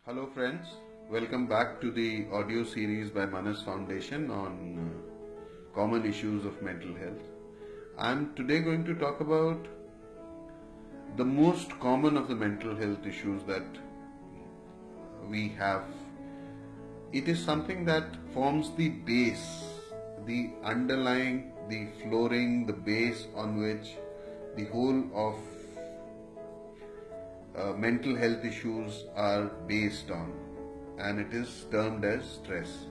Hello friends, welcome back to the audio series by Manas Foundation on common issues of mental health. I'm today going to talk about the most common of the mental health issues that we have. It is something that forms the base, the underlying, the flooring, the base on which the whole of mental health issues are based on, and it is termed as stress.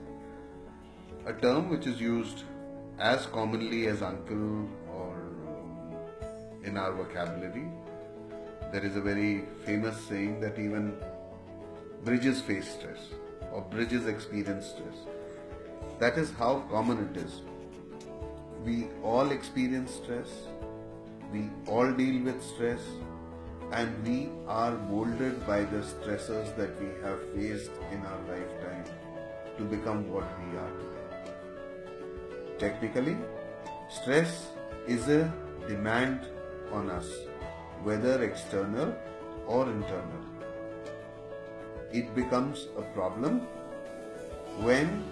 A term which is used as commonly as uncle or in our vocabulary. There is a very famous saying that even bridges face stress or bridges experience stress. That is how common it is. We all experience stress, we all deal with stress, and we are molded by the stressors that we have faced in our lifetime to become what we are today. Technically, stress is a demand on us, whether external or internal. It becomes a problem when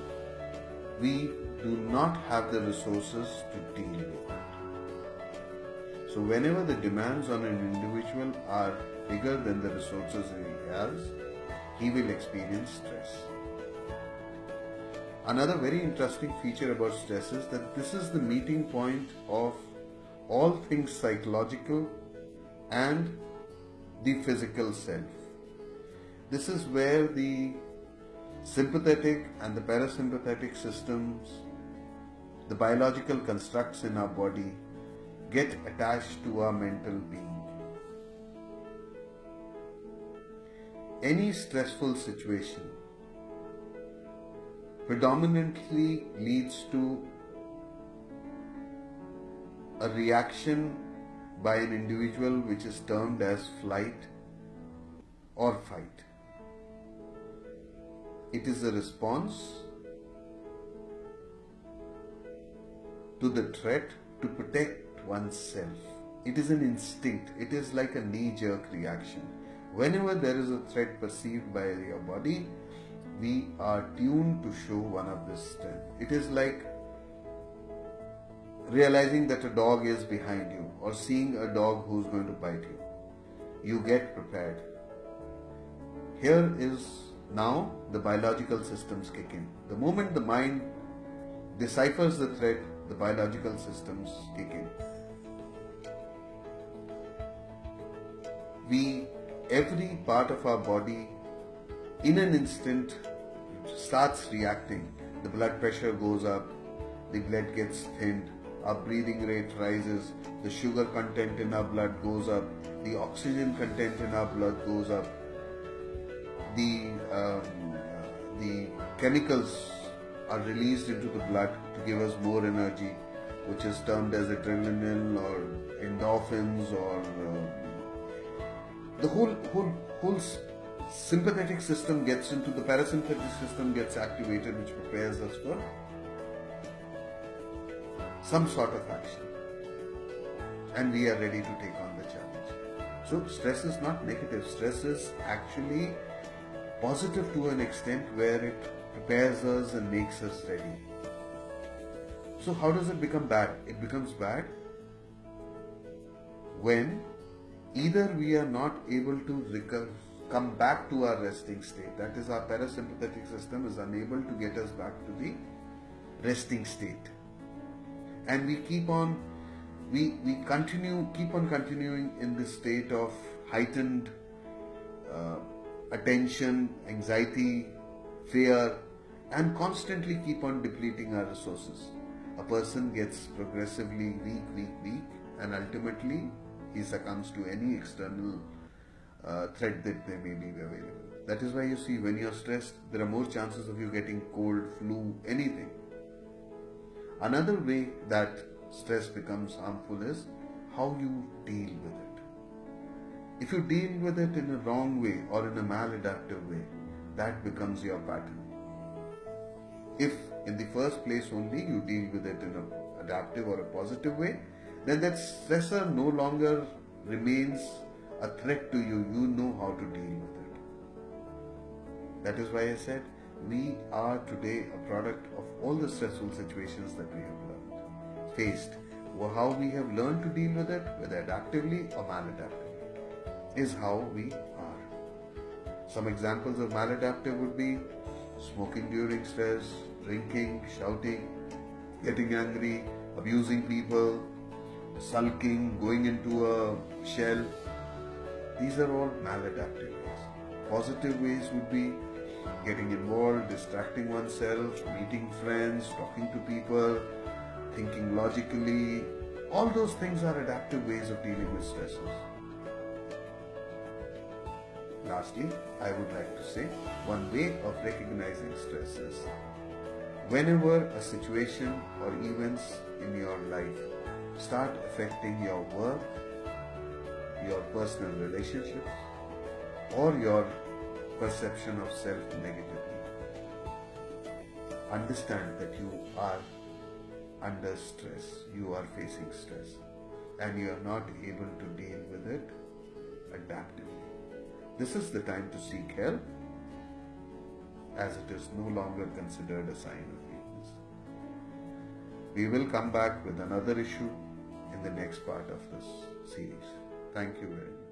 we do not have the resources to deal with it. So whenever the demands on an individual are bigger than the resources he has, he will experience stress. Another very interesting feature about stress is that this is the meeting point of all things psychological and the physical self. This is where the sympathetic and the parasympathetic systems, the biological constructs in our body, get attached to our mental being. Any stressful situation predominantly leads to a reaction by an individual which is termed as flight or fight. It is a response to the threat to protect oneself. It is an instinct. It is like a knee-jerk reaction. Whenever there is a threat perceived by your body, we are tuned to show one of this strength. It is like realizing that a dog is behind you or seeing a dog who's going to bite you. You get prepared. Here is now the biological systems kick in. The moment the mind deciphers the threat, the biological systems kick in. Every part of our body in an instant starts reacting. The blood pressure goes up, the blood gets thinned, our breathing rate rises, the sugar content in our blood goes up, the oxygen content in our blood goes up, the chemicals are released into the blood to give us more energy, which is termed as adrenaline or endorphins, or the whole sympathetic system gets into the parasympathetic system, gets activated, which prepares us for some sort of action, and we are ready to take on the challenge. So stress is not negative. Stress is actually positive to an extent where it prepares us and makes us ready. So how does it become bad? It becomes bad when either we are not able to come back to our resting state. That is, our parasympathetic system is unable to get us back to the resting state, and we keep on continuing in this state of heightened attention, anxiety, fear, and constantly keep on depleting our resources. A person gets progressively weak, and ultimately he succumbs to any external threat that they may be available. That is why you see, when you are stressed, there are more chances of you getting cold, flu, anything. Another way that stress becomes harmful is how you deal with it. If you deal with it in a wrong way or in a maladaptive way, that becomes your pattern. If in the first place only you deal with it in an adaptive or a positive way, then that stressor no longer remains a threat to you. You know how to deal with it. That is why I said we are today a product of all the stressful situations that we have faced. How we have learned to deal with it, whether adaptively or maladaptively, is how we are. Some examples of maladaptive would be smoking during stress, drinking, shouting, getting angry, abusing people, sulking, going into a shell. These are all maladaptive ways. Positive ways would be getting involved, distracting oneself, meeting friends, talking to people, thinking logically. All those things are adaptive ways of dealing with stresses. Lastly, I would like to say one way of recognizing stress is whenever a situation or events in your life start affecting your work, your personal relationships, or your perception of self negatively, understand that you are under stress, you are facing stress, and you are not able to deal with it adaptively. This is the time to seek help, as it is no longer considered a sign of weakness. We will come back with another issue in the next part of this series. Thank you very much.